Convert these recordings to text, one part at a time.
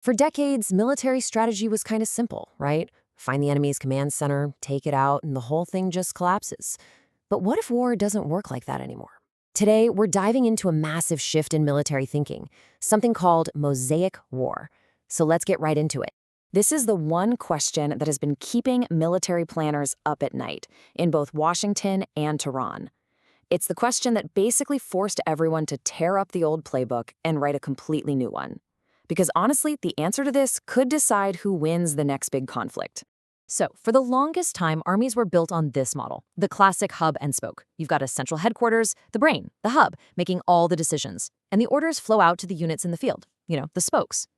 For decades, military strategy was kind of simple, right? Find the enemy's command center, take it out, and the whole thing just collapses. But what if war doesn't work like that anymore? Today, we're diving into a massive shift in military thinking, something called Mosaic War. So let's get right into it. This is the one question that has been keeping military planners up at night in both Washington and Tehran. It's the question that basically forced everyone to tear up the old playbook and write a completely new one. Because honestly, the answer to this could decide who wins the next big conflict. So, for the longest time, armies were built on this model, the classic hub and spoke. You've got a central headquarters, the brain, the hub, making all the decisions. And the orders flow out to the units in the field, the spokes.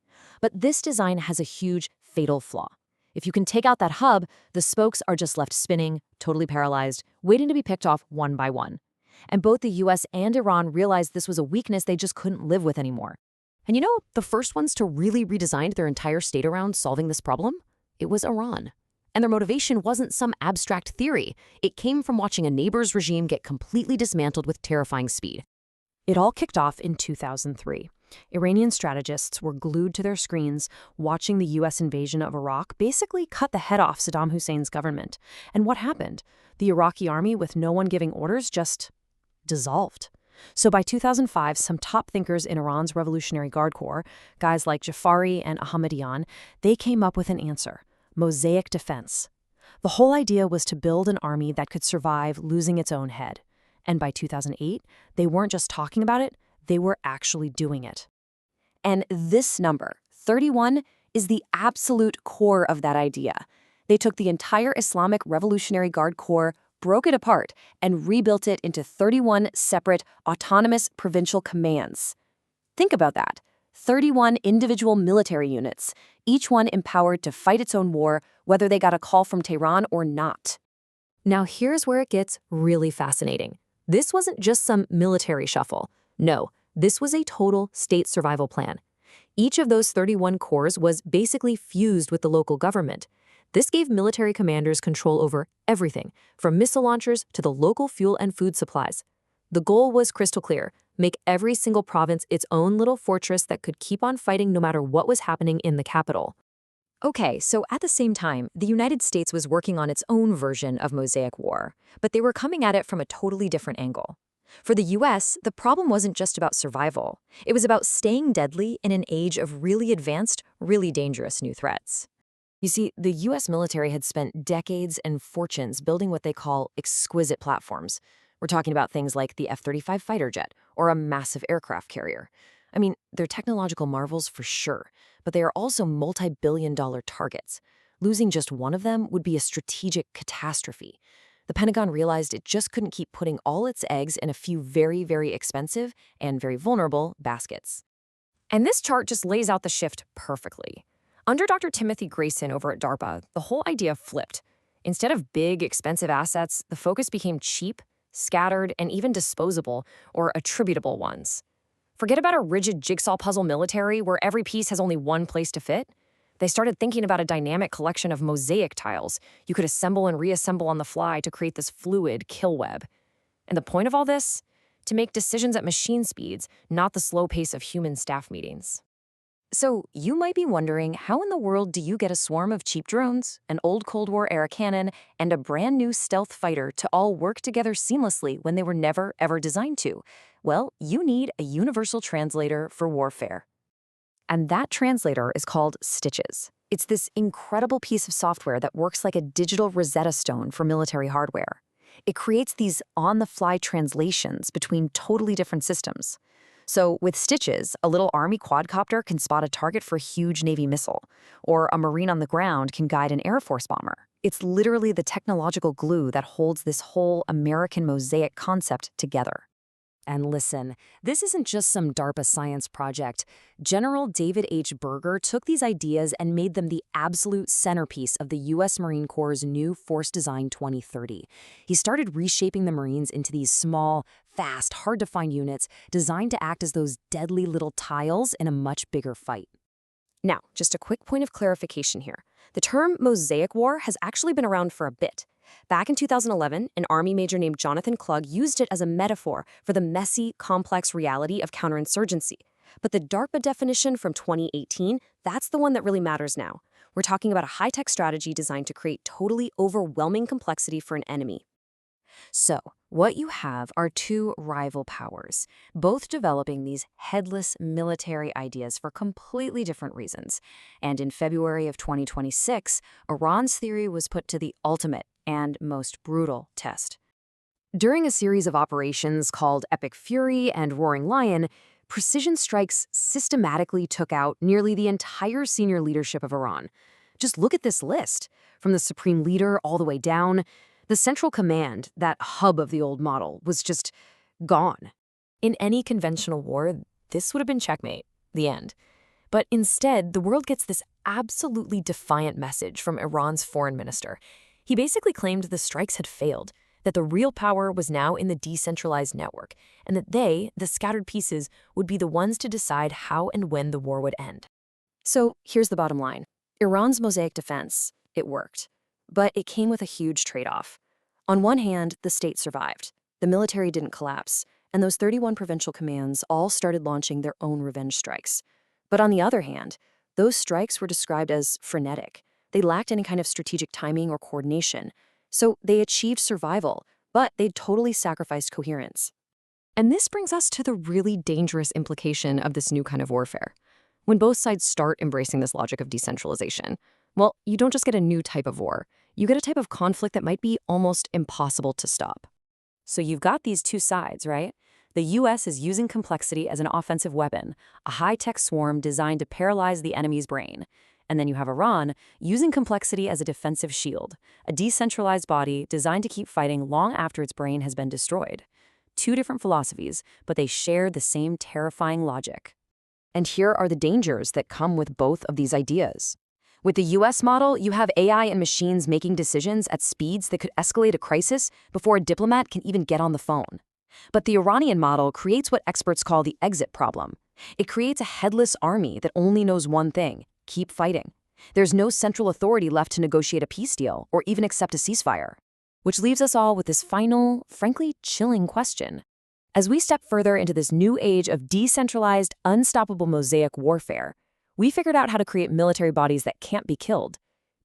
But this design has a huge, fatal flaw. If you can take out that hub, the spokes are just left spinning, totally paralyzed, waiting to be picked off one by one. And both the US and Iran realized this was a weakness they just couldn't live with anymore. And the first ones to really redesign their entire state around solving this problem? It was Iran. And their motivation wasn't some abstract theory. It came from watching a neighbor's regime get completely dismantled with terrifying speed. It all kicked off in 2003. Iranian strategists were glued to their screens, watching the US invasion of Iraq basically cut the head off Saddam Hussein's government. And what happened? The Iraqi army, with no one giving orders, just dissolved. So by 2005, some top thinkers in Iran's Revolutionary Guard Corps, guys like Jafari and Ahmadiyyan, they came up with an answer: Mosaic Defense. The whole idea was to build an army that could survive losing its own head. And by 2008, they weren't just talking about it, they were actually doing it. And this number, 31, is the absolute core of that idea. They took the entire Islamic Revolutionary Guard Corps, broke it apart, and rebuilt it into 31 separate, autonomous provincial commands. Think about that. 31 individual military units, each one empowered to fight its own war, whether they got a call from Tehran or not. Now here's where it gets really fascinating. This wasn't just some military shuffle. No, this was a total state survival plan. Each of those 31 corps was basically fused with the local government. This gave military commanders control over everything, from missile launchers to the local fuel and food supplies. The goal was crystal clear: make every single province its own little fortress that could keep on fighting no matter what was happening in the capital. Okay, so at the same time, the United States was working on its own version of Mosaic War, but they were coming at it from a totally different angle. For the US, the problem wasn't just about survival. It was about staying deadly in an age of really advanced, really dangerous new threats. You see, the US military had spent decades and fortunes building what they call exquisite platforms. We're talking about things like the F-35 fighter jet or a massive aircraft carrier. I mean, they're technological marvels for sure, but they are also multi-billion-dollar targets. Losing just one of them would be a strategic catastrophe. The Pentagon realized it just couldn't keep putting all its eggs in a few very, very expensive and very vulnerable baskets. And this chart just lays out the shift perfectly. Under Dr. Timothy Grayson over at DARPA, the whole idea flipped. Instead of big, expensive assets, the focus became cheap, scattered, and even disposable, or attributable ones. Forget about a rigid jigsaw puzzle military where every piece has only one place to fit. They started thinking about a dynamic collection of mosaic tiles you could assemble and reassemble on the fly to create this fluid kill web. And the point of all this? To make decisions at machine speeds, not the slow pace of human staff meetings. So you might be wondering, how in the world do you get a swarm of cheap drones, an old Cold War-era cannon, and a brand new stealth fighter to all work together seamlessly when they were never, ever designed to? Well, you need a universal translator for warfare. And that translator is called Stitches. It's this incredible piece of software that works like a digital Rosetta Stone for military hardware. It creates these on-the-fly translations between totally different systems. So with Stitches, a little Army quadcopter can spot a target for a huge Navy missile, or a Marine on the ground can guide an Air Force bomber. It's literally the technological glue that holds this whole American mosaic concept together. And listen, this isn't just some DARPA science project. General David H. Berger took these ideas and made them the absolute centerpiece of the U.S. Marine Corps' new Force Design 2030. He started reshaping the Marines into these small, fast, hard-to-find units designed to act as those deadly little tiles in a much bigger fight. Now, just a quick point of clarification here. The term Mosaic War has actually been around for a bit. Back in 2011, an Army major named Jonathan Klug used it as a metaphor for the messy, complex reality of counterinsurgency. But the DARPA definition from 2018, that's the one that really matters now. We're talking about a high-tech strategy designed to create totally overwhelming complexity for an enemy. So, what you have are two rival powers, both developing these headless military ideas for completely different reasons. And in February of 2026, Iran's theory was put to the ultimate and most brutal test. During a series of operations called Epic Fury and Roaring Lion, precision strikes systematically took out nearly the entire senior leadership of Iran. Just look at this list, from the supreme leader all the way down. The central command, that hub of the old model, was just gone. In any conventional war, this would have been checkmate, the end. But instead, the world gets this absolutely defiant message from Iran's foreign minister. He basically claimed the strikes had failed, that the real power was now in the decentralized network, and that they, the scattered pieces, would be the ones to decide how and when the war would end. So here's the bottom line. Iran's Mosaic Defense, it worked. But it came with a huge trade-off. On one hand, the state survived. The military didn't collapse, and those 31 provincial commands all started launching their own revenge strikes. But on the other hand, those strikes were described as frenetic. They lacked any kind of strategic timing or coordination. So they achieved survival, but they'd totally sacrificed coherence. And this brings us to the really dangerous implication of this new kind of warfare. When both sides start embracing this logic of decentralization, well, you don't just get a new type of war. You get a type of conflict that might be almost impossible to stop. So you've got these two sides, right? The US is using complexity as an offensive weapon, a high-tech swarm designed to paralyze the enemy's brain. And then you have Iran using complexity as a defensive shield, a decentralized body designed to keep fighting long after its brain has been destroyed. Two different philosophies, but they share the same terrifying logic. And here are the dangers that come with both of these ideas. With the US model, you have AI and machines making decisions at speeds that could escalate a crisis before a diplomat can even get on the phone. But the Iranian model creates what experts call the exit problem. It creates a headless army that only knows one thing: keep fighting. There's no central authority left to negotiate a peace deal or even accept a ceasefire. Which leaves us all with this final, frankly chilling question. As we step further into this new age of decentralized, unstoppable Mosaic warfare, we figured out how to create military bodies that can't be killed.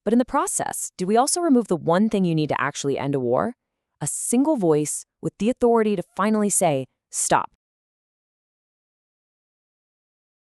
But in the process, did we also remove the one thing you need to actually end a war? A single voice with the authority to finally say, stop.